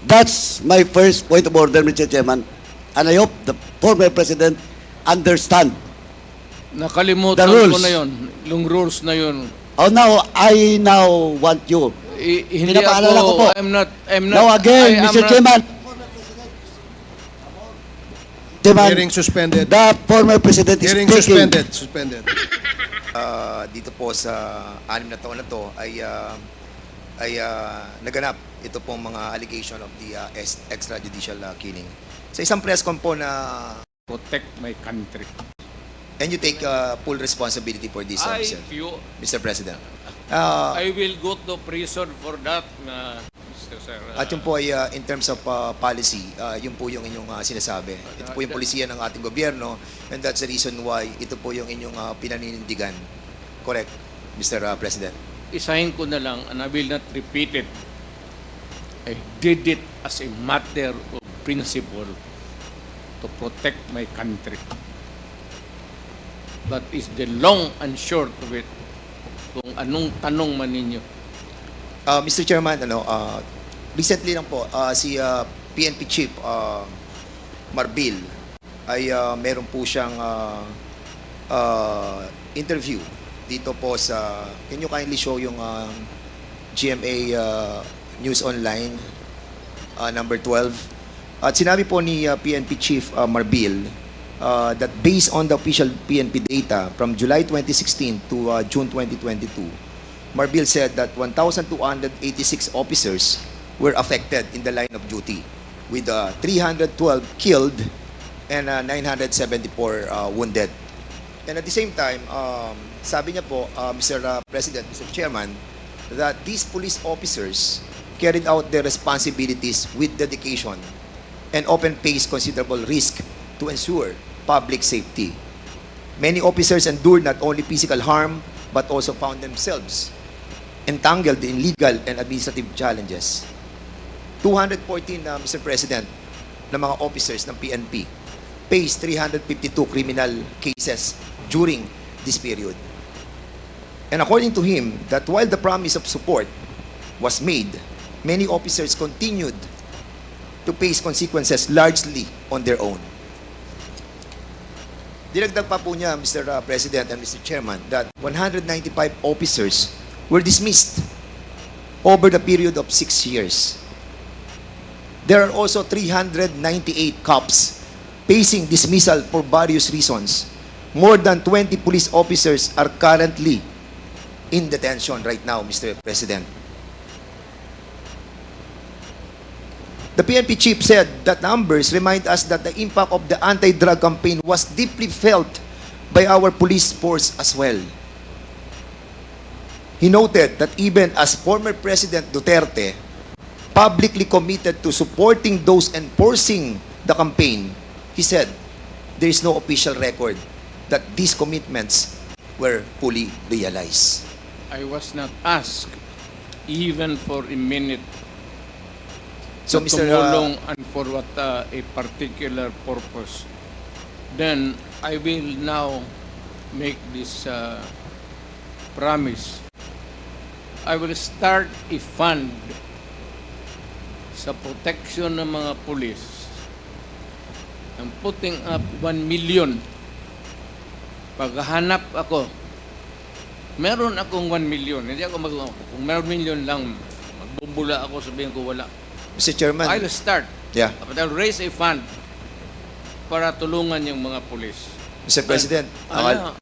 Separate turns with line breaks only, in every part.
That's my first point of order, Mr. Chairman. And I hope the former President understand.
Nakalimutan
The rules.
ko na yun. Yung rules na yun.
Oh, now, I now want you.
Hindi
Pinapaalala ko po.
ako, I'm not,
Now again,
I am
Mr.
not-
Chairman. Chairman,
Hearing suspended.
the former President is
Hearing
speaking.
suspended.
Dito po sa 6 na taon na to ay naganap ito pong mga allegation of the extrajudicial killing. Sa isang press con po na
protect my country.
and you take full responsibility for this, Mr. President.
I will go to prison for that, Mr. Sir.
At yun po ay in terms of policy, yun po yung inyong sinasabi. Ito po yung polisiya ng ating gobyerno and that's the reason why ito po yung inyong pinaninindigan. Correct, Mr. President?
Isahin ko na lang, and I will not repeat it. I did it as a matter of principle to protect my country. That is the long and short of it. Kung anong tanong man ninyo.
Mr. Chairman, recently lang po si PNP Chief Marbil ay meron po siyang interview dito po sa, can you kindly show yung GMA News Online number 12. At sinabi po ni PNP Chief Marbil that based on the official PNP data from July 2016 to June 2022, Marbil said that 1,286 officers were affected in the line of duty, with 312 killed and 974 wounded. And at the same time, sabi niya po, Mr. President, Mr. Chairman, that these police officers carried out their responsibilities with dedication and often faced considerable risk to ensure public safety. Many officers endured not only physical harm, but also found themselves entangled in legal and administrative challenges. 214, Mr. President, ng mga officers ng PNP faced 352 criminal cases during this period. And according to him, that while the promise of support was made, many officers continued to face consequences largely on their own. Dinagdag pa po niya, Mr. President and Mr. Chairman, that 195 officers were dismissed over the period of 6 years. There are also 398 cops facing dismissal for various reasons. More than 20 police officers are currently in detention right now, Mr. President. The PNP chief said that numbers remind us that the impact of the anti-drug campaign was deeply felt by our police force as well. He noted that even as former President Duterte publicly committed to supporting those enforcing the campaign, he said there is no official record that these commitments were fully realized.
I was not asked even for a minute
So,
to
Mr.
tumulong and for what a particular purpose. Then I will now make this promise. I will start a fund sa protection ng mga pulis. I'm putting up 1 million. Paghahanap ako, meron akong 1 million. Hindi ako kung meron million lang, magbubula ako, sabihin ko wala.
Mr. Chairman.
I'll start.
Yeah.
But I'll raise a fund para tulungan yung mga pulis.
Mr. President.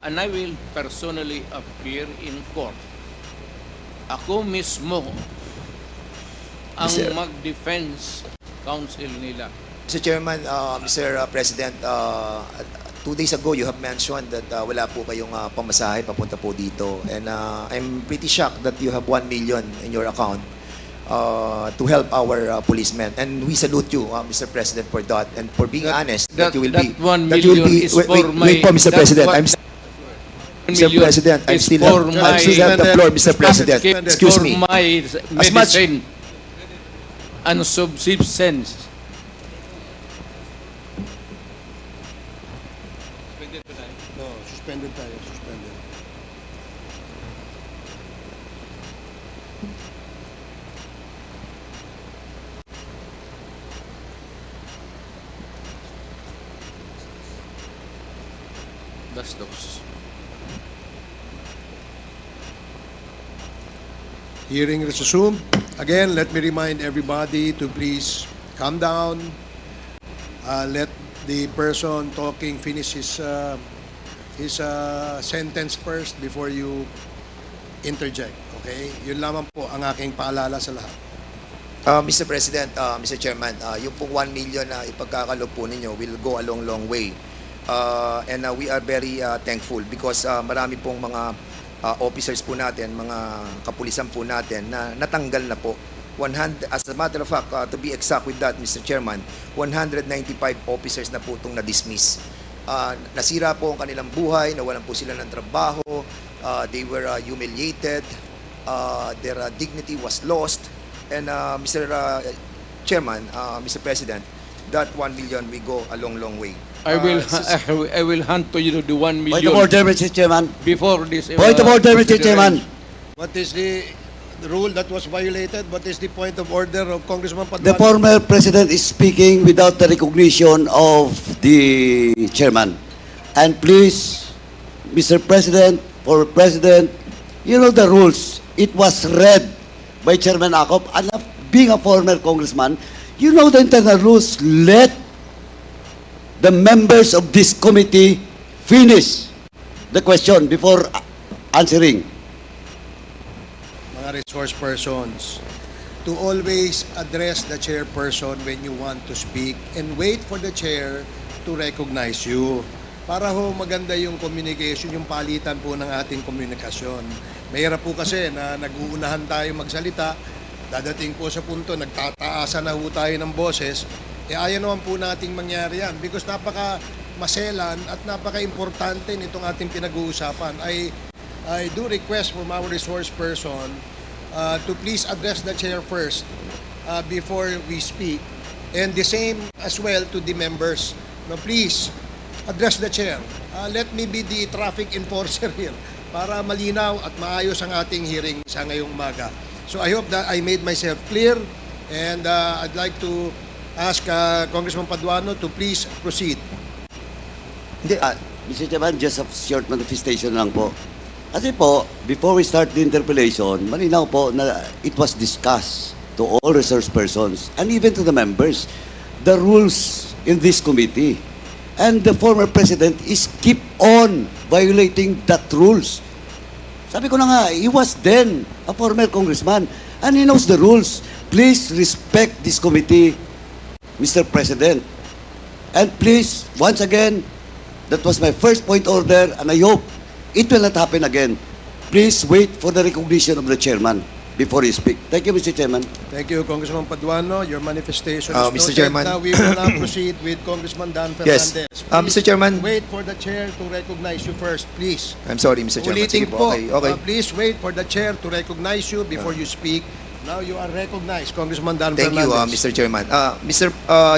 And I will personally appear in court. Ako mismo ang
Mr.
mag-defense counsel nila.
Mr. Chairman, Mr. President, 2 days ago you have mentioned that wala po kayong pamasahe papunta po dito. And I'm pretty shocked that you have 1 million in your account to help our policemen. And we salute you, Mr. President, for that. And for being honest, that you will be...
That 1
that you will
million
be,
is
wait,
for
wait,
my...
wait po, Mr. President. Mr.
million
President, I
is
still
for
have the floor, Mr. President. Excuse me.
For my
As much-
medicine and subsistence.
No, suspended tayo, suspended.
gastos.
Hearing resumed. Again, let me remind everybody to please calm down. Let the person talking finish his sentence first before you interject. Okay? Yun lamang po ang aking paalala sa lahat.
Mr. President, Mr. Chairman, yung pong 1 million na ipagkakalob po ninyo will go a long way. And we are very thankful because marami pong mga officers po natin, mga kapulisan po natin na natanggal na po. 100, as a matter of fact, to be exact with that, Mr. Chairman, 195 officers na po itong na-dismiss. Nasira po ang kanilang buhay, nawalan po sila ng trabaho, they were humiliated, their dignity was lost. And Mr. Chairman, Mr. President, that 1 million will go a long way.
I will hand to you the 1
Point
million
of order, Mr. Chairman.
before this.
Point of order, Mr. Chairman.
What is the rule that was violated? What is the point of order of Congressman
The
Paduano?
former president is speaking without the recognition of the chairman. And please, Mr. President, former president, you know the rules. It was read by Chairman Acop. And being a former congressman, you know the internal rules. Let the members of this committee finish the question before answering.
Mga resource persons, to always address the chairperson when you want to speak and wait for the chair to recognize you. Para ho maganda yung communication, yung palitan po ng ating komunikasyon. Mahirap po kasi na nag-uunahan tayo magsalita, dadating po sa punto, nagtataasan na ho tayo ng boses, ayaw naman po nating mangyari yan because napaka maselan at napaka-importante nitong ating pinag-uusapan. I do request from our resource person to please address the chair first before we speak, and the same as well to the members. No, please address the chair. Let me be the traffic enforcer here para malinaw at maayos ang ating hearing sa ngayong umaga. So I hope that I made myself clear, and I'd like to ask Congressman Paduano to please proceed.
Hindi,
Mr. Chairman, just a short manifestation lang po. Kasi po, before we start the interpellation, malinaw po na it was discussed to all resource persons and even to the members, the rules in this committee. And the former president is keep on violating that rules. Sabi ko na nga, he was then a former congressman and he knows the rules. Please respect this committee, Mr. President. And please, once again, that was my first point order, and I hope it will not happen again. Please wait for the recognition of the chairman before you speak. Thank you, Mr. Chairman.
Thank you, Congressman Paduano. Your manifestation is
Mr.
noted.
Chairman.
Now we will now proceed with Congressman Dan
Yes.
Fernandez.
Mr. Chairman.
Wait for the chair to recognize you first, please.
I'm sorry, Mr. Chairman.
Ulitin
Sige
po,
po. Okay.
please wait for the chair to recognize you before you speak. Now you are recognized, Congressman Dan
Thank you,
Fernandez.
Mr. Chairman. Mr.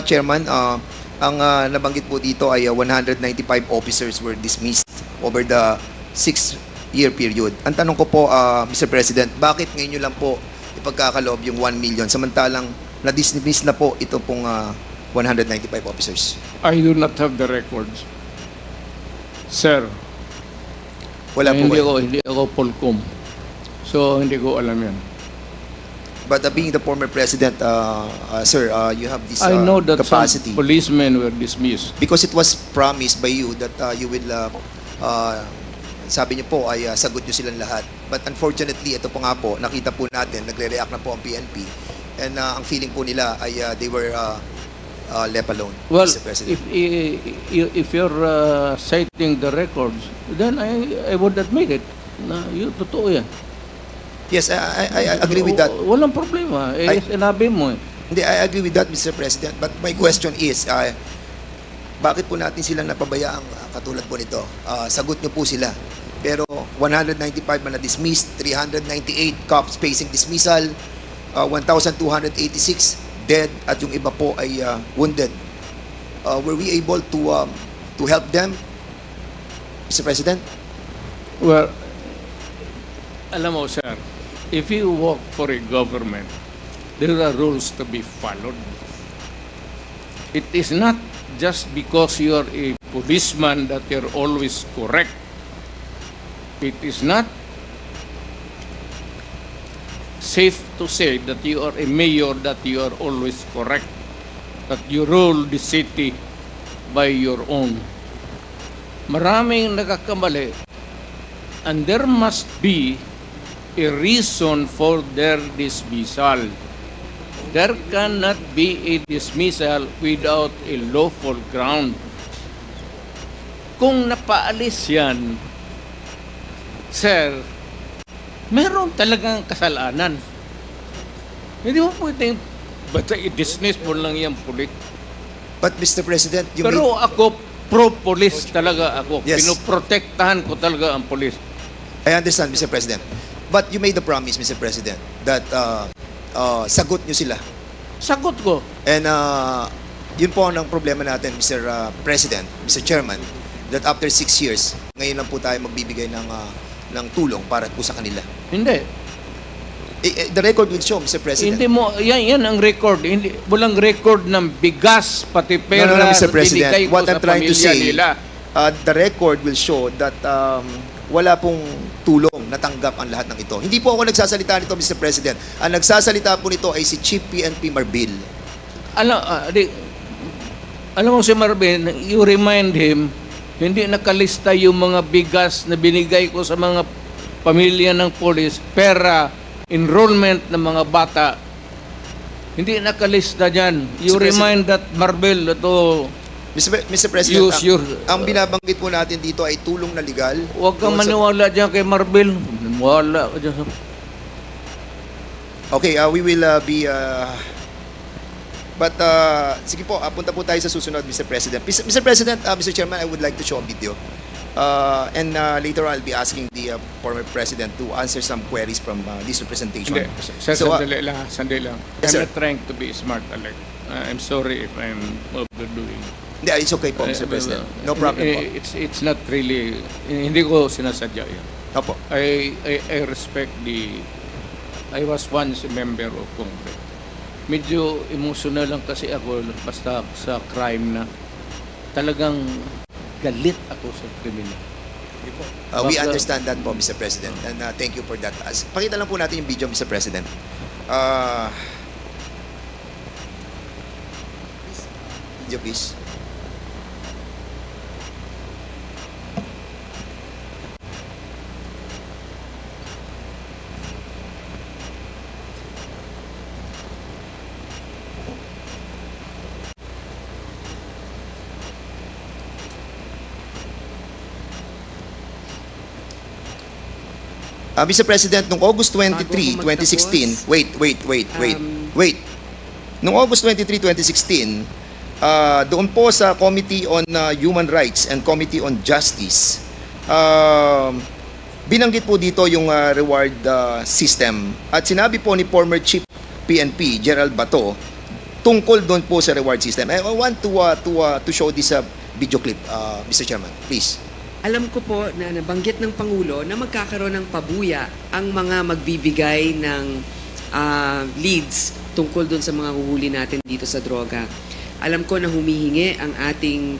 Chairman, ang nabanggit po dito ay 195 officers were dismissed over the 6-year period. Ang tanong ko po, Mr. President, bakit ngayon nyo lang po ipagkakaloob yung 1 million samantalang na-dismiss na po ito pong 195 officers?
I do not have the records. Sir,
Wala po kayo.
hindi ako Polcom. So, hindi ko alam yan.
But being the former president, sir, you have this
I know that
capacity.
some policemen were dismissed.
Because it was promised by you that you will, sabi niyo po ay sagot niyo silang lahat. But unfortunately, ito po nga po, nakita po natin, nagre-react na po ang PNP. And ang feeling po nila ay they were left alone,
Well,
Mr. President.
if you're citing the records, then I would admit it. Na yun, totoo yan.
Yes, I agree with that.
Walang problema. Sinabi mo eh.
Hindi, I agree with that, Mr. President. But my question is, bakit po natin sila napabayaang katulad po nito? Sagot niyo po sila. Pero 195 na na-dismissed, 398 cops facing dismissal, 1,286 dead, at yung iba po ay wounded. Were we able to help them, Mr. President?
Well, alam mo, sir, if you work for a government, there are rules to be followed. It is not just because you are a policeman that you're always correct. It is not safe to say that you are a mayor that you are always correct, that you rule the city by your own. Maraming nagkakamali, and there must be a reason for their dismissal. There cannot be a dismissal without a lawful ground. Kung napaalis yan, sir, meron talagang kasalanan. Hindi mo pwedeng basta i-dismiss mo lang yung pulit.
But Mr. President, you
Pero ako, pro-police talaga ako.
Yes.
Pinoprotektahan ko talaga ang police.
I understand, Mr. President. But you made the promise, Mr. President, that sagot nyo sila.
Sagot ko.
And yun po ang problema natin, Mr. President, Mr. Chairman, that after 6 years, ngayon lang po tayo magbibigay ng tulong para po sa kanila.
Hindi.
The record will show, Mr. President.
Hindi mo, yan ang record. Hindi, walang record ng bigas, pati pera,
No, Mr. President.
binigay ko
What
sa
I'm trying to
pamilya
say,
nila.
the record will show that wala pong tulong natanggap ang lahat ng ito. Hindi po ako nagsasalita nito, Mr. President. Ang nagsasalita po nito ay si Chief PNP Marbil.
Alam mo si Marvin, you remind him, hindi nakalista yung mga bigas na binigay ko sa mga pamilya ng polis, pera, enrollment ng mga bata. Hindi nakalista dyan. You
Mr. President.
remind that Marvel to
Mr. President,
use your...
ang binabanggit po natin dito ay tulong na legal.
Huwag kang
Doon sa-
maniwala dyan kay Marvel. Wala ka dyan.
Okay, we will be... but, sige po, punta po tayo sa susunod, Mr. President. Mr. President, Mr. Chairman, I would like to show a video. And later on, I'll be asking the former President to answer some queries from this representation.
Hindi.
So,
Sandali lang.
Yes,
I'm
sir.
not trying to be smart, Alec. I'm sorry if I'm overdoing.
Hindi, it's okay po, Mr. President. No problem po.
It's not really, hindi ko sinasadya yan.
Opo.
I respect I was once a member of Congress. Medyo emotional lang kasi ako basta sa crime na talagang galit ako sa kriminal.
We
Baka-
understand that po, Mr. President. And thank you for that. Pakita lang po natin yung video, Mr. President. Video, please. Mr. President, noong August 23, 2016, wait. Noong August 23, 2016, doon po sa Committee on Human Rights and Committee on Justice, binanggit po dito yung reward system. At sinabi po ni former Chief PNP, Gerald Bato, tungkol doon po sa reward system. I want to show this video clip, Mr. Chairman, please.
Alam ko po na nabanggit ng Pangulo na magkakaroon ng pabuya ang mga magbibigay ng leads tungkol dun sa mga huhuli natin dito sa droga. Alam ko na humihingi ang ating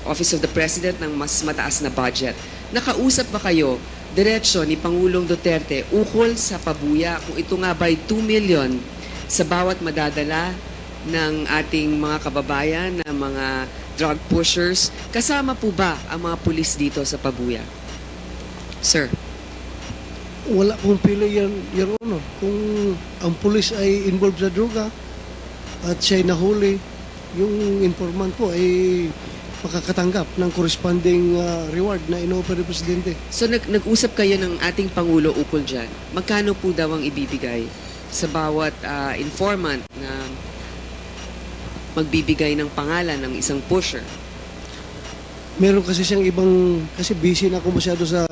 Office of the President ng mas mataas na budget. Nakausap ba kayo diretsyo ni Pangulong Duterte ukol sa pabuya kung ito nga ba'y 2 million sa bawat madadala ng ating mga kababayan na mga drug pushers? Kasama po ba ang mga pulis dito sa pabuya? Sir.
Wala pong pili yan, Your Honor. Kung ang pulis ay involved sa droga at siya'y nahuli, yung informant po ay makakatanggap ng corresponding reward na in-offer ng Presidente.
So nag-usap kayo ng ating Pangulo ukol dyan. Magkano po daw ang ibibigay sa bawat informant na magbibigay ng pangalan ng isang pusher?
Meron kasi siyang ibang, kasi busy na ako masyado sa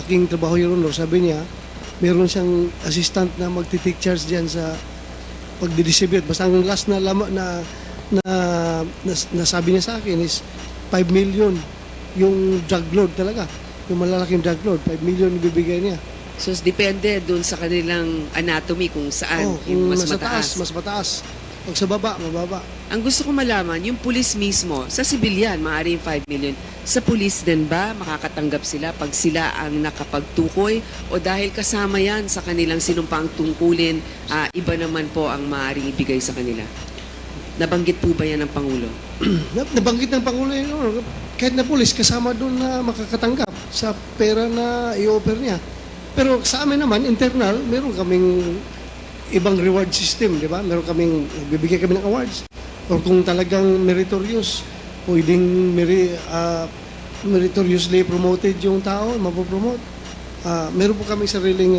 aking trabaho, Your Honor. Sabi niya, meron siyang assistant na magti-take charge dyan sa pagdidistribute. Basta ang last na nasabi niya sa akin is 5 million yung drug load talaga. Yung malalaking drug load, 5 million ibibigay niya.
So depende dun sa kanilang anatomy kung saan
Oh,
yung
kung
mas
nasa
mataas.
taas, mas mataas. Pag sa baba, mababa.
Ang gusto ko malaman, yung pulis mismo, sa sibilyan, maaari yung 5 million. Sa pulis din ba, makakatanggap sila pag sila ang nakapagtukoy? O dahil kasama yan sa kanilang sinumpaang tungkulin, iba naman po ang maaaring ibigay sa kanila? Nabanggit po ba yan ng Pangulo?
Nabanggit ng Pangulo yun, kahit na pulis, kasama doon na makakatanggap sa pera na i-offer niya. Pero sa amin naman, internal, meron kaming ibang reward system, di ba? Meron kaming, bibigyan kami ng awards. Or kung talagang meritorious, pwedeng meritoriously promoted yung tao, mapopromote. Meron po kami sariling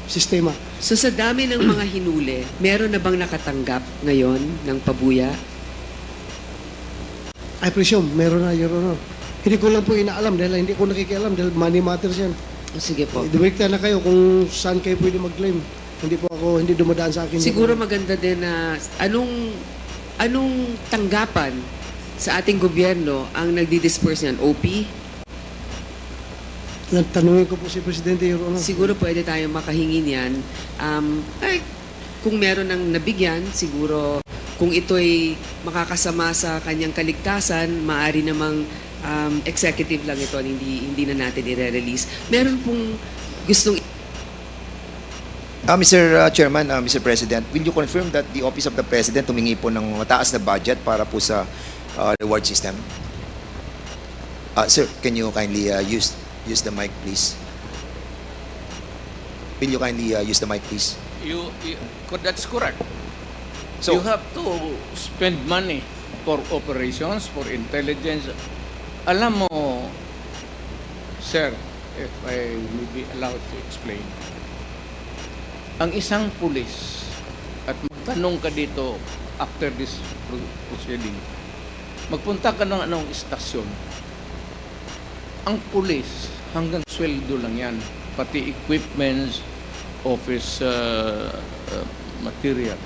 sistema.
So sa dami ng mga hinuli, meron na bang nakatanggap ngayon ng pabuya?
I presume, meron na, Your Honor. Hindi ko lang po inaalam dahil hindi ko nakikialam dahil money matters yan.
O sige po.
Direkta na kayo kung saan kayo pwede mag-claim. Hindi dumadaan sa akin.
Siguro maganda din na anong tanggapan sa ating gobyerno ang nagdi-disperse niyan? OP?
Tanungin ko po si Presidente, Your Honor.
Siguro pwede tayong makahingi niyan. Kung meron ng nabigyan, siguro kung ito'y makakasama sa kanyang kaligtasan, maaari namang executive lang ito, hindi na natin i-release. Meron pong gustong
Mr. Chairman, Mr. President, will you confirm that the Office of the President tumingi po ng mataas na budget para po sa reward system? Sir, can you kindly use the mic, please? Will you kindly use the mic, please?
That's correct.
So,
You have to spend money for operations, for intelligence. Alam mo, sir, if I may be allowed to explain, ang isang pulis, at magtanong ka dito after this proceeding, magpunta ka ng anong istasyon, ang pulis, hanggang sweldo lang yan, pati equipments, office materials.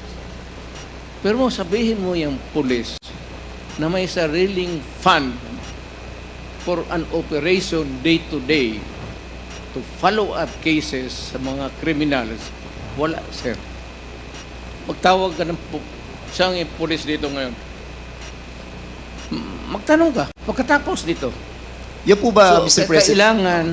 Pero sabihin mo yung pulis na may sariling fund for an operation day-to-day to follow up cases sa mga criminals, wala, sir. Magtawag ka ng siyang pulis dito ngayon. Magtanong ka, pagkatapos dito.
yan po ba, Mr. President?
Kailangan,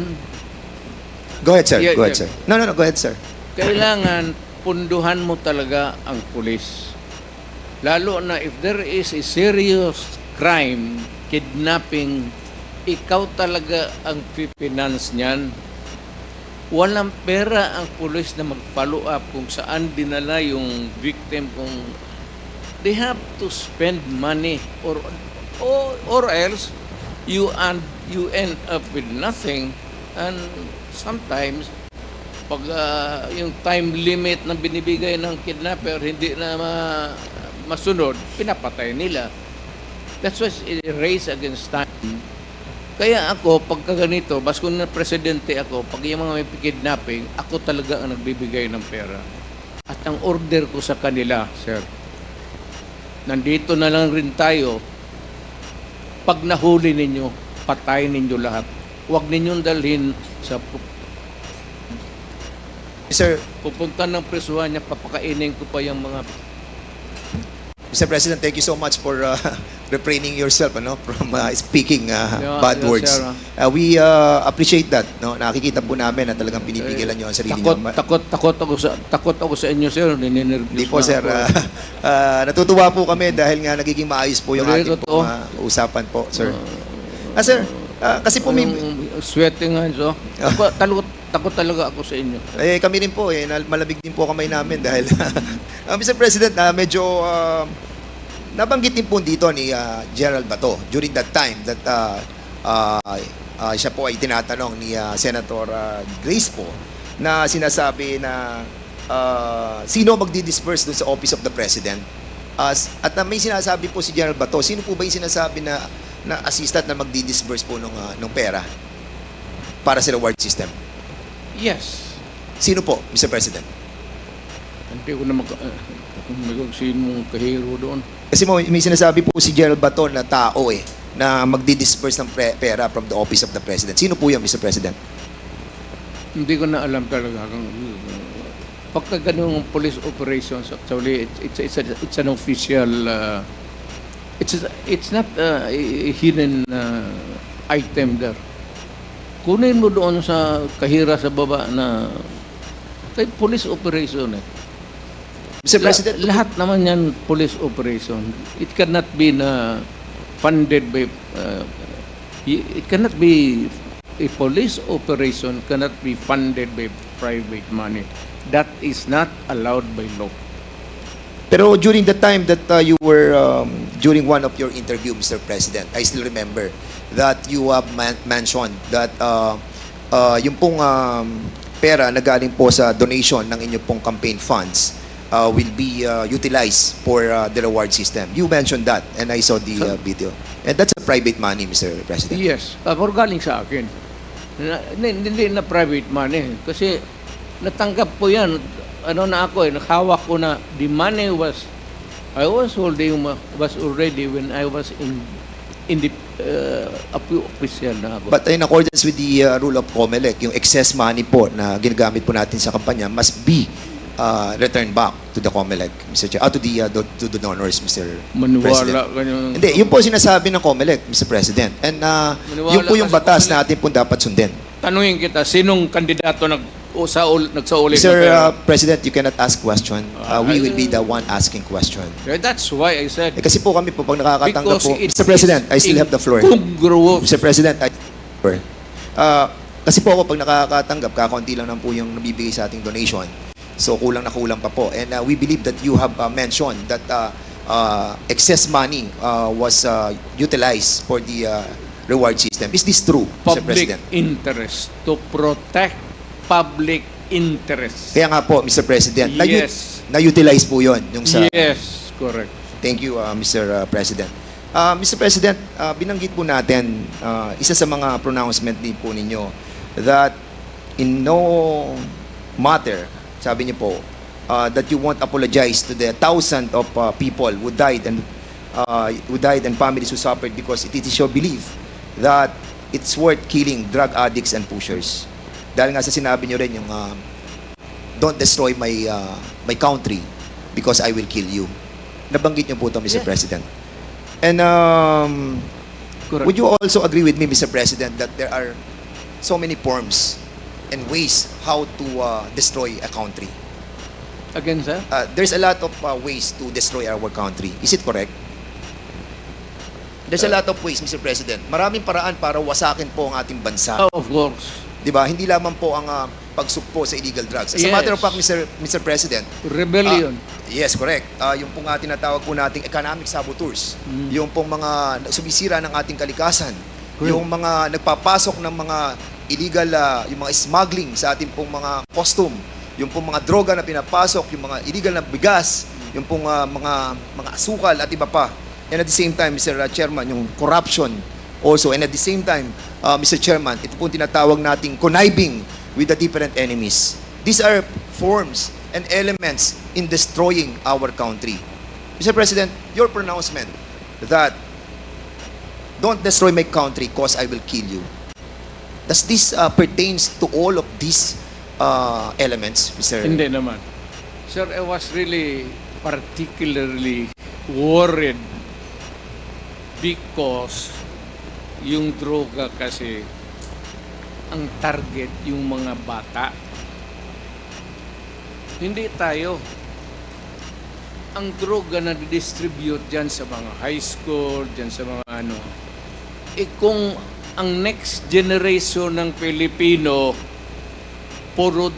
Go ahead, sir.
Yeah,
Go ahead,
yeah.
sir. No, go ahead, sir.
kailangan punduhan mo talaga ang pulis. Lalo na if there is a serious crime, kidnapping, ikaw talaga ang pipinance niyan. Walang pera ang pulis na mag-follow up kung saan dinala yung victim, kung they have to spend money or else you end up with nothing. And sometimes pag yung time limit na binibigay ng kidnapper hindi na masunod, pinapatay nila. That's why it's a race against time. Kaya ako, pagka ganito, bas kung na presidente ako, pag yung mga may kidnapping, ako talaga ang nagbibigay ng pera. At ang order ko sa kanila, sir, nandito na lang rin tayo, pag nahuli ninyo, patayin ninyo lahat. Huwag ninyong dalhin sa
Sir,
pupunta ng presuhan niya, papakainin ko pa yung mga...
Mr. President, thank you so much for refraining yourself from speaking bad
Yeah,
words.
sir.
We appreciate that. No? Nakikita po namin na talagang pinipigilan niyo ang sarili niyo.
Takot ako sa inyo, sir.
Hindi po, sir. Natutuwa po kami dahil nga nagiging maayos po yung
Hindi,
ating pong, usapan po, sir. Sir, kasi po may...
Sweating hands, oh. Takot talaga ako sa inyo.
Kami rin po, malamig din po kamay namin dahil... Mr. President, medyo... nabanggit din po dito ni Gerald Bato during that time that siya po ay tinatanong ni Senator Grace po na sinasabi na sino magdi-disperse dun sa Office of the President. At may sinasabi po si General Bato, sino po ba yung sinasabi na assistant na magdi-disperse po ng pera para sa reward system?
Yes.
Sino po, Mr. President?
Hindi ko na sinong kahiro doon.
Kasi may sinasabi po si Gerald Bato na tao na magdi-disperse ng pera from the Office of the President. Sino po yan, Mr. President?
Hindi ko na alam talaga. pagka ganung police operations, actually, it's an official, it's not a hidden item there. Kunin mo doon sa kahira sa baba na kay police operation eh.
Mr. President,
Lahat naman yan police operation. It cannot be funded by, it cannot be, a police operation cannot be funded by private money. That is not allowed by law.
pero during the time that you were, during one of your interview, Mr. President, I still remember that you have mentioned that yung pong pera na galing po sa donation ng inyong pong campaign funds will be utilized for the reward system. You mentioned that, and I saw the video. And that's a private money, Mr. President.
Yes, pero galing sa akin. Hindi na private money. Kasi natanggap ko yan. Ano na ako nakahawak ko na the money I was holding was already when I was in the official na ako.
But in accordance with the rule of COMELEC, yung excess money po na ginagamit po natin sa kampanya must be returned back to the COMELEC, Mr. Chair, to the donors, Mr.
Maniwala
President.
ganyan.
Hindi, yun po sinasabi ng COMELEC, Mr. President. And yun po yung
ka sa
batas
COMELEC.
natin po dapat sundin.
Tanungin kita, sinong kandidato nagsauli
Mr.
ng pera?
President, you cannot ask question. We will be the one asking question.
That's why I said,
Kasi po kami po, pag nakakatanggap
because
po,
it
Mr. President, I
is
still have the floor.
incongruous.
Mr. President, kasi po ako pag nakakatanggap, kakaunti lang po yung nabibigay sa ating donation. So kulang na kulang pa po. And we believe that you have mentioned that excess money was utilized for the reward system. Is this true, Mr.
Public
President?
interest, to protect public interest.
Kaya nga po, Mr. President,
Yes.
na-utilize po yun. Yung sa,
Yes, correct.
Thank you, Mr. President. Mr. President, binanggit po natin, isa sa mga pronouncement din po ninyo, that in no matter, sabi niyo po, that you won't apologize to the thousands of people who died and families who suffered because it is your belief that it's worth killing drug addicts and pushers. Dahil nga sa sinabi niyo rin yung don't destroy my country because I will kill you. Nabanggit niyo po ito, Mr.
Yeah.
President. And
Correct.
would you also agree with me, Mr. President, that there are so many forms and ways how to destroy a country?
Again, sir?
There's a lot of ways to destroy our country. Is it correct? There's a lot of ways, Mr. President. Maraming paraan para wasakin po ang ating bansa.
Oh, of course.
'Di ba? Hindi lamang po ang pagsugpo sa illegal drugs. As a
Yes.
matter of fact, Mr. President,
Rebellion.
yes, correct. Yung pong tinatawag po nating economic saboteurs, yung pong mga sumisira ng ating kalikasan, yung mga nagpapasok ng mga illegal, yung mga smuggling sa ating pong mga costume, yung pong mga droga na pinapasok, yung mga illegal na bigas, yung pong mga asukal at iba pa. And at the same time, Mr. Chairman, yung corruption also. And at the same time, Mr. Chairman, ito pong tinatawag nating conniving with the different enemies. These are forms and elements in destroying our country. Mr. President, your pronouncement that don't destroy my country because I will kill you. Does this pertains to all of these elements, Mr.
Hindi naman. Sir, I was really particularly worried because yung droga kasi ang target yung mga bata. Hindi tayo. Ang droga na distribute dyan sa mga high school, dyan sa mga ano, kung ang next generation ng Pilipino puro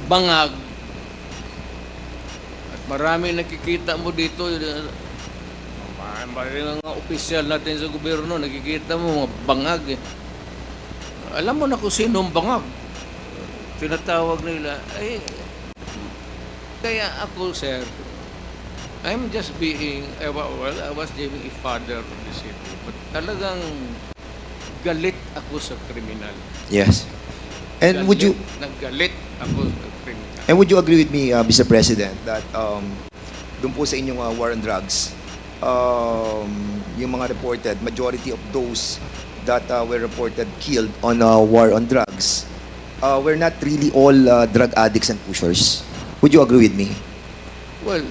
bangag at marami nakikita mo dito mga opisyal natin sa gobyerno, nakikita mo mga bangag alam mo na kung sino ang bangag, tinatawag nila kaya ako, sir, I'm just being, I was being a father of the city. But talagang galit ako sa kriminal.
Yes. And would you
Naggalit ako sa kriminal.
And would you agree with me, Mr. President, that doon po sa inyong war on drugs, yung mga reported, majority of those that were reported killed on war on drugs we're not really all drug addicts and pushers. Would you agree with me?
Well,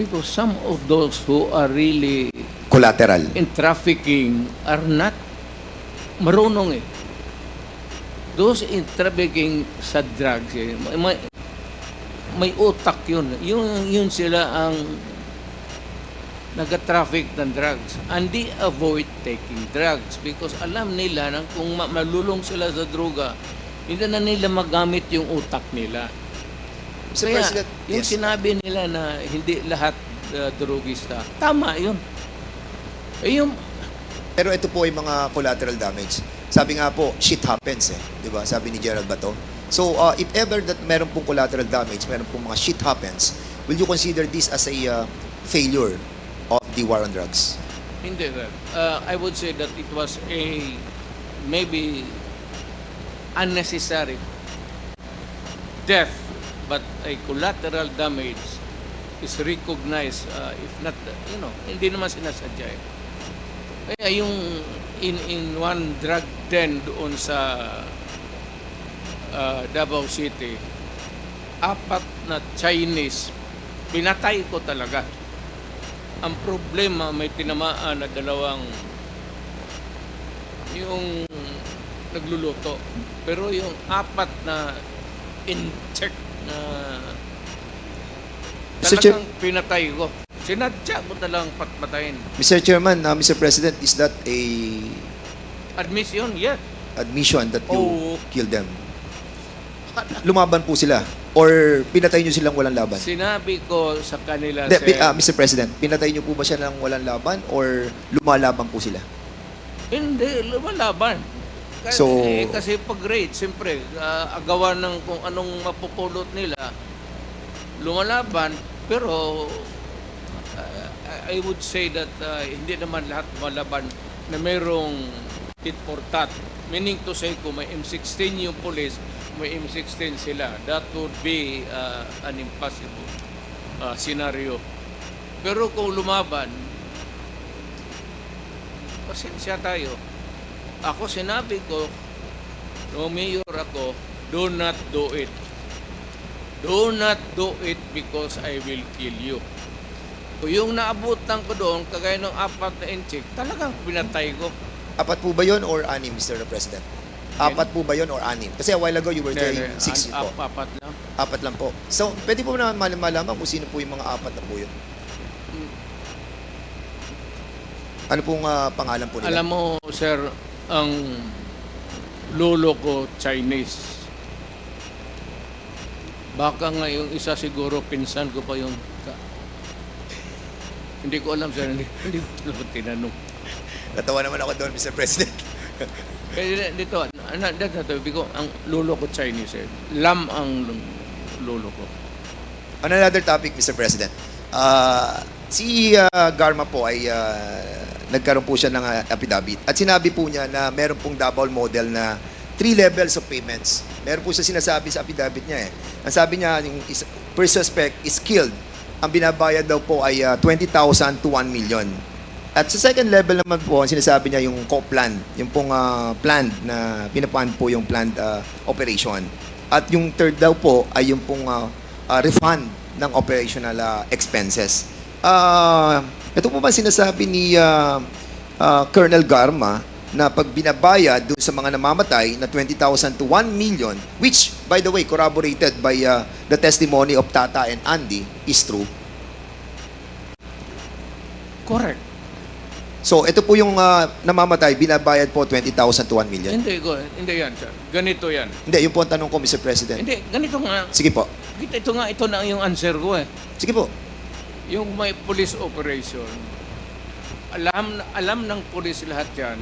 because some of those who are really
Collateral.
in trafficking are not marunong eh. Those in trafficking sa drugs eh, may utak yun. Yun sila ang nag-traffic ng drugs. And they avoid taking drugs because alam nila na kung malulong sila sa droga, hindi na nila magamit yung utak nila.
Mr.
Kaya,
President,
yung
yes.
sinabi nila na hindi lahat drogista, tama yun. Eh, yung
Pero ito po ay mga collateral damage. Sabi nga po, shit happens eh. Di ba? Sabi ni Gerald Bato. So, if ever that meron pong collateral damage, meron pong mga shit happens, will you consider this as a failure of the war on drugs?
hindi, sir. I would say that it was a maybe unnecessary death, but a collateral damage is recognized if not, hindi naman sinasadya eh. Kaya yung in one drug den doon sa Davao City, 4 na Chinese, pinatay ko talaga. Ang problema, may tinamaan na 2 yung nagluluto. Pero yung 4 na in-check na
Mr. Chair-
talagang pinatay ko. Sinadya ko talang patmatayin.
Mr. Chairman, Mr. President, is that a
Admission, yes.
admission that you
Oo.
killed them? Lumaban po sila? Or pinatay nyo silang walang laban?
Sinabi ko sa kanila,
Hindi,
sir,
Mr. President, pinatay nyo po ba siya ng walang laban or lumalaban po sila?
hindi, lumalaban. Kasi,
So-
kasi pag raid, siyempre, agawan ng kung anong mapupulot nila, lumalaban, pero I would say that hindi naman lahat malaban na mayroong tit for tat. Meaning to say, kung may M16 yung police, may M16 sila. That would be an impossible scenario. Pero kung lumaban, pasensya tayo. Ako sinabi ko, nung mayor ako, do not do it. Do not do it because I will kill you. Kung yung naabutan ko doon, kagaya ng 4 na inchik, talagang pinatay ko.
4 po ba yun or 6, Mr. President? 4 po ba yun or 6? Kasi a while ago you were saying 6 po.
4 lang.
4 lang po. So, pwede po naman malaman kung sino po yung mga 4 na po yun. Ano pong pangalan po nila?
Alam mo, sir, ang lolo ko Chinese. Baka nga yung isa siguro pinsan ko pa yung hindi ko alam, sir. Hindi ko tinanong.
Natawa naman ako doon, Mr. President.
Kaya dito, ko, ang lolo ko Chinese eh. Lam ang lolo ko.
On another topic, Mr. President. Si Garma po ay nagkaroon po siya ng affidavit. At sinabi po niya na meron pong double model na 3 levels of payments. Meron po siya sinasabi sa affidavit niya eh. Ang sabi niya, yung first suspect is killed. Ang binabayad daw po ay 20,000 to 1 million. At sa second level naman po, ang sinasabi niya yung co-plan, yung pong planned na pinapan po yung planned operation. At yung third daw po ay yung pong refund ng operational expenses. Ito po ba sinasabi ni Colonel Garma na pag binabayad doon sa mga namamatay na 20,000 to 1 million, which, by the way, corroborated by the testimony of Tata and Andy, is true?
Correct.
So, ito po yung namamatay, binabayad po 20,000 to 1 million.
Hindi yan, sir. Ganito yan.
Hindi, yung po ang tanong ko, Mr. President.
Hindi, ganito nga.
Sige po.
Ito na yung answer ko eh.
Sige po.
Yung may police operation, alam ng police lahat yan,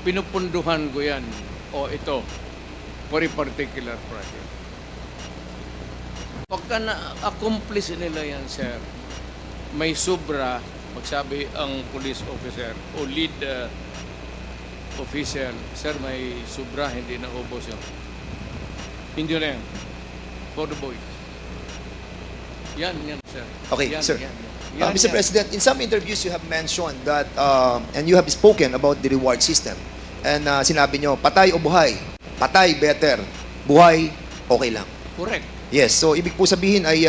pinupunduhan ko yan. O ito, for a particular project. Pagka na-accomplish nila yan, sir, may sobra, magsabi ang police officer o lead official, sir, may sobra, hindi na ubos yun. Hindi na yan. For the boys. Yan, sir.
Okay,
Yan,
sir.
Yan,
Mr. President, in some interviews you have mentioned that, and you have spoken about the reward system. And sinabi nyo, patay o buhay? Patay better buhay, okay lang.
Correct.
Yes, so ibig po sabihin ay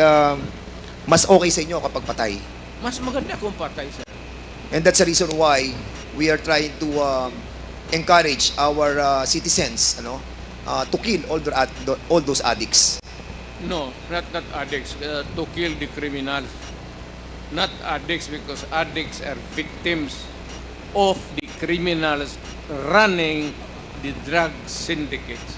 mas okay sa inyo kapag patay.
Mas maganda kung patay, sir.
And that's the reason why we are trying to encourage our citizens to kill all those addicts.
No, not addicts. To kill the criminals. Not addicts, because addicts are victims of the criminals running the drug syndicates.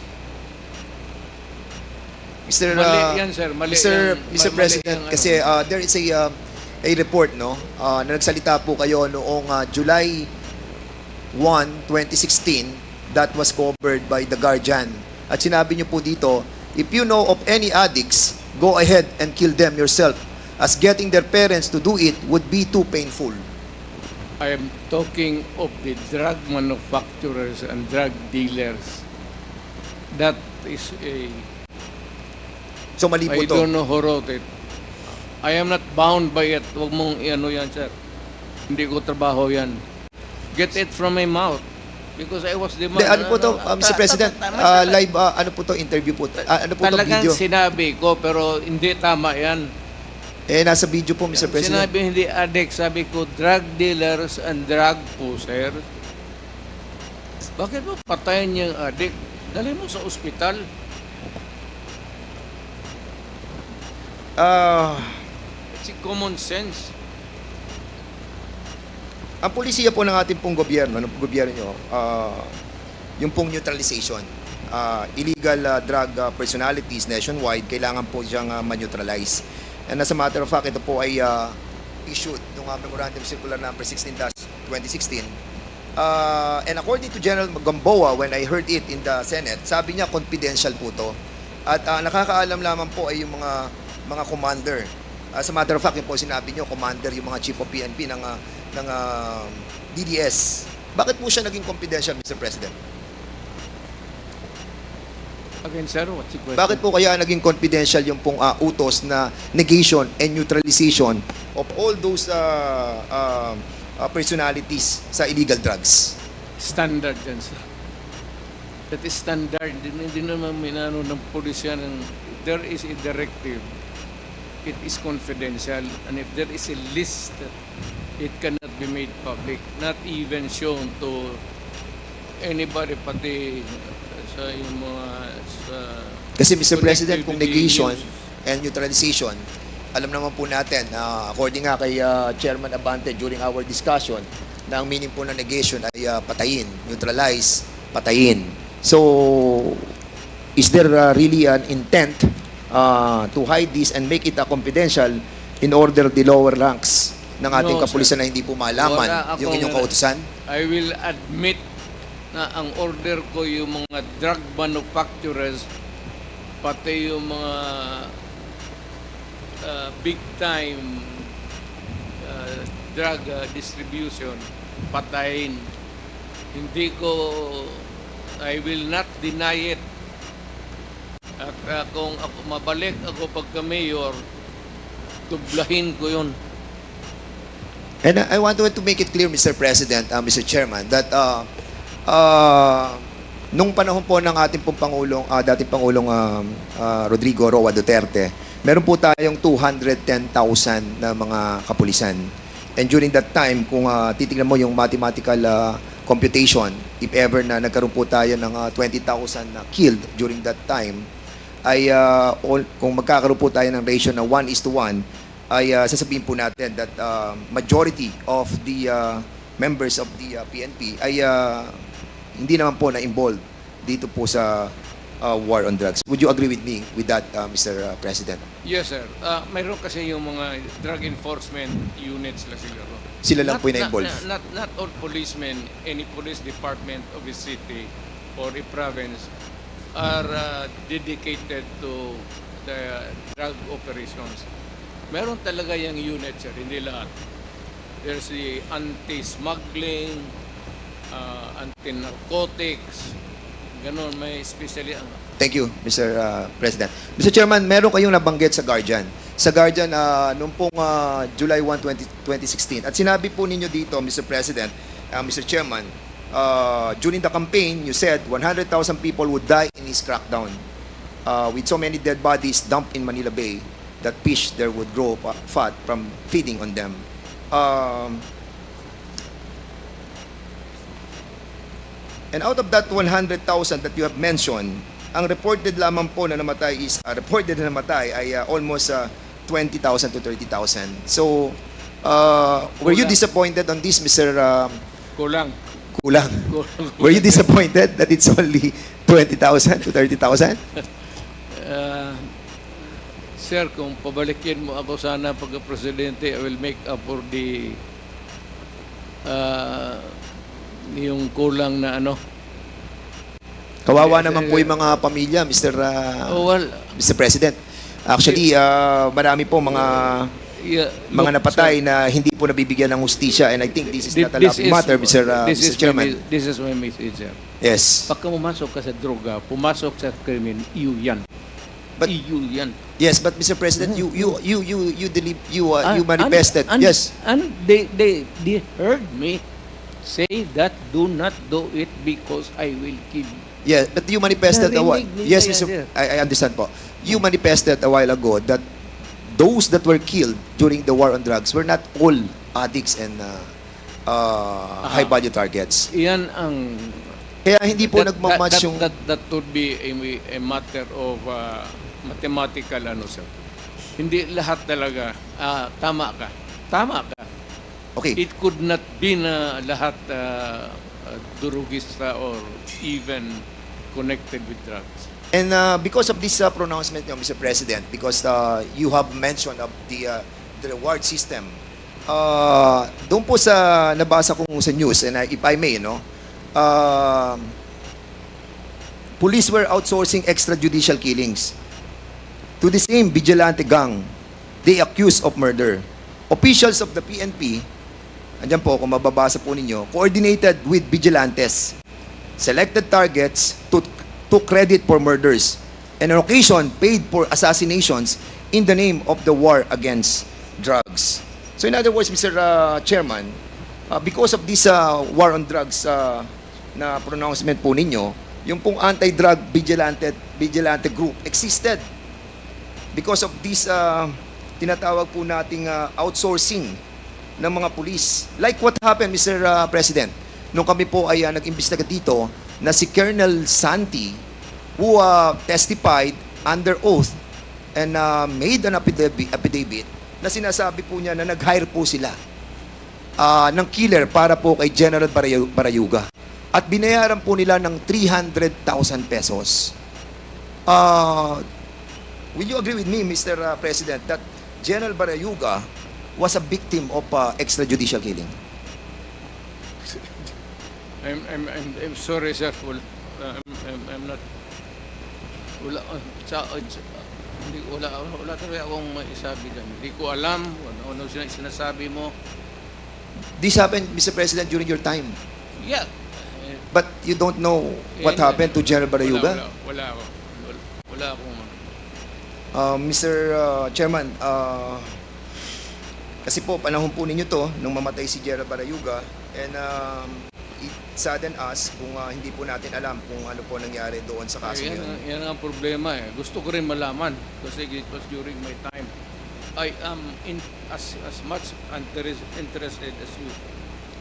Mr.
Mali yan, sir. Mali
Mr.
yan.
Mr.
Mali
President,
yan,
kasi there is a report na nagsalita po kayo noong July 1, 2016 that was covered by The Guardian. At sinabi niyo po dito, if you know of any addicts, go ahead and kill them yourself, as getting their parents to do it would be too painful.
I am talking of the drug manufacturers and drug dealers. That is a...
So mali po
I
to.
don't know who wrote it. I am not bound by it. Huwag mong ano yan, sir. Hindi ko trabaho yan. Get it from my mouth. Because I was the man.
Ano po to, Mr. President? Live, ano po to, interview po? Ano po to,
Talagang
video?
sinabi ko, pero hindi tama yan.
Nasa video po, Mr. President.
Sinabi hindi addict, sabi ko drug dealers and drug pushers. Bakit mo patayin yung addict? Dali mo sa ospital. It's common sense.
Ang polisiya po ng ating pong gobyerno, ng gobyerno nyo, yung pong neutralization. Illegal drug personalities nationwide, kailangan po siyang ma-neutralize. And as a matter of fact, ito po ay issued ng Memorandum Circular number 16-2016. And according to General Gamboa, when I heard it in the Senate, sabi niya confidential po to. At nakakaalam lamang po ay yung mga commander. As a matter of fact, yun po sinabi niyo, commander, yung mga chief of PNP ng DDS. Bakit po siya naging confidential, Mr. President?
Again, sir, what's the question?
Bakit po kaya naging confidential yung pong utos na negation and neutralization of all those personalities sa illegal drugs?
Standard yan, sir. That is standard. Hindi naman minano ng pulisya ng there is a directive. It is confidential. And if there is a list, it cannot be made public. Not even shown to anybody, pati sa yung mga...
Kasi Mr. President, kung
connectivity
negation
news.
and neutralization, alam naman po natin, according nga kay Chairman Abante during our discussion, na ang meaning po ng negation ay patayin, neutralize, patayin. So, is there really an intent to hide this and make it confidential in order the lower ranks ng ating
No,
kapulisan
sir.
na hindi po malaman
Wala
yung
akong-
inyong kautusan?
I will admit na ang order ko yung mga drug manufacturers, pati yung mga big time drug distribution, patayin. Hindi ko, I will not deny it. At kung ako mabalik ako pagka mayor, tublahin ko yun.
And I want to make it clear, Mr. President, Mr. Chairman, that nung panahon po ng ating pong Pangulong, dating Pangulong Rodrigo Roa Duterte, meron po tayong 210,000 na mga kapulisan. And during that time, kung titignan mo yung mathematical computation, if ever na nagkaroon po tayo ng 20,000 na killed during that time, ay kung magkakaroon po tayo ng ratio na 1:1, ay sasabihin po natin that majority of the members of the PNP ay hindi naman po na-involved dito po sa war on drugs. Would you agree with me with that, Mr. President?
Yes, sir. Mayroon kasi yung mga drug enforcement units lang siguro.
Sila lang po yung na-involved.
Not all policemen, any police department of a city or a province are dedicated to the drug operations. Meron talaga yung unit, sir, hindi lahat. There's the anti-smuggling, anti-narcotics, ganun, may especially
Thank you, Mr. President. Mr. Chairman, meron kayong nabanggit sa Guardian. Sa Guardian, noong pong July 1, 2016. At sinabi po ninyo dito, Mr. President, Mr. Chairman, during the campaign, you said 100,000 people would die in his crackdown. with so many dead bodies dumped in Manila Bay, that fish there would grow fat from feeding on them. And out of that 100,000 that you have mentioned, ang reported lamang po na namatay is almost 20,000 to 30,000. So, were you
Kulang.
disappointed on this, Mr.
Kulang.
Kulang?
Kulang.
Were you disappointed that it's only 20,000 to 30,000?
Sir, kung pabalikin mo ako sana pagka-presidente, I will make up for the yung kulang na ano.
Kawawa naman po yung mga pamilya, Mr.
Oh, well,
Mr. President. Actually, marami po mga
yeah,
mga
look,
napatay
sir,
na hindi po nabibigyan ng hustisya, and I think this is not a laughing matter, Mr.
this
Mr.
is
Chairman.
this is my message, sir.
Yes.
Pagka pumasok ka sa droga, pumasok sa krimen, iyo yan.
But-
iyo yan.
Yes, but Mr. President, you manifested. Yes.
And they heard me say that do not do it because I will kill you.
Yeah, but you manifested a while.
Narinig
Yes,
nila
Mr.
yan,
I understand po. You manifested a while ago that those that were killed during the war on drugs were not all addicts and high-value targets.
Iyan ang
Kaya hindi po nagmamatch yung...
that would be a matter of mathematical ano, sir. Hindi lahat talaga tama ka. Tama ka.
Okay.
It could not be na lahat durugista or even connected with drugs.
And because of this pronouncement, Mr. President, because you have mentioned of the reward system, doon po sa nabasa kong sa news, and if I may, police were outsourcing extrajudicial killings to the same vigilante gang they accused of murder. Officials of the PNP, andyan po, kung mababasa po ninyo, coordinated with vigilantes, selected targets to credit for murders, and on occasion paid for assassinations in the name of the war against drugs. So in other words, Mr. Chairman, because of this war on drugs na pronouncement po ninyo, yung pong anti-drug vigilante group existed because of this tinatawag po nating outsourcing ng mga pulis. Like what happened, Mr. President, nung kami po ay nag-imbestiga dito na si Colonel Santi, who testified under oath and made an affidavit na sinasabi po niya na nag-hire po sila ng killer para po kay General Barayuga. At binayaran po nila ng 300,000 pesos. Will you agree with me, Mr. President, that General Barayuga was a victim of extrajudicial killing?
I'm sorry, sir. I'm not. Wala talaga akong maisabi dyan. Hindi ko alam ano sinasabi mo.
This happened, Mr. President, during your time.
Yeah.
But you don't know what happened to General Barayuga?
Wala akong
Mr. Chairman, kasi po, panahon po ninyo to, nung mamatay si General Barayuga, and it saddened us kung hindi po natin alam kung ano po nangyari doon sa kaso yun.
Yan ang problema eh. Gusto ko rin malaman kasi it was during my time. I am as much interested as you.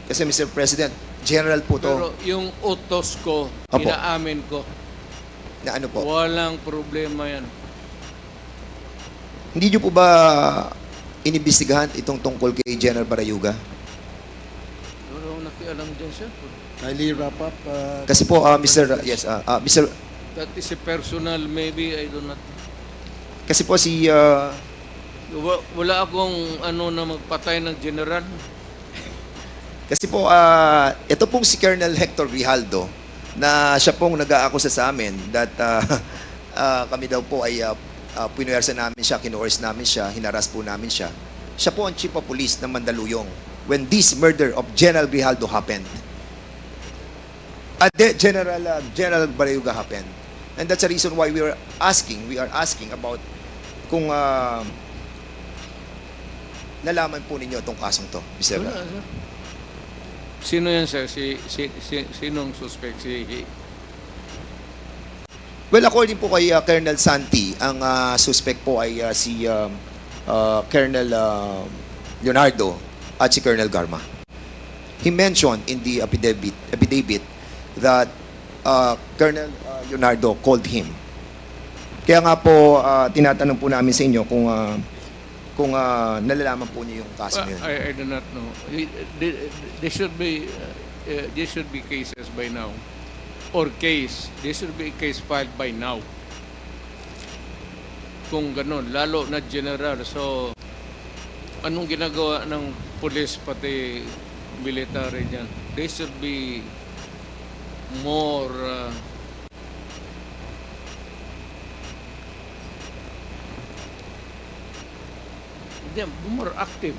Kasi Mr. President, General po to,
Pero yung utos ko,
Apo.
inaamin ko,
na ano po.
walang problema yan.
Hindi nyo po ba inimbestigahan itong tungkol kay General Barayuga?
Wala akong nakialam dyan, sir.
Kindly wrap up.
Kasi po, Mr. Mr.
That is a personal, maybe, I do not.
Kasi po si
Wala akong na magpatay ng general.
Kasi po, ito pong si Colonel Hector Grijaldo na siya pong nag-aakusa sa amin that kami daw po ay pinuwersa namin siya, kinuors namin siya, hinaras po namin siya. Siya po ang chief of police ng Mandaluyong when this murder of General Grijaldo happened. General Barayuga happened. And that's the reason why we are asking about kung nalaman po ninyo itong kasong to, Mr.
Wala, sir. Sino yan, sir? Sinong suspect?
Well, according po kay Colonel Santi, ang suspect po ay si Colonel Leonardo at si Colonel Garma. He mentioned in the affidavit that Colonel Leonardo called him. Kaya nga po, tinatanong po namin sa inyo kung nalalaman po niyo yung kaso
Well,
yun.
I do not know. There should be cases by now. There should be a case filed by now. Kung ganun, lalo na general. So, anong ginagawa ng police pati military dyan? They should be more more active.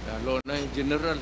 Lalo na yung general.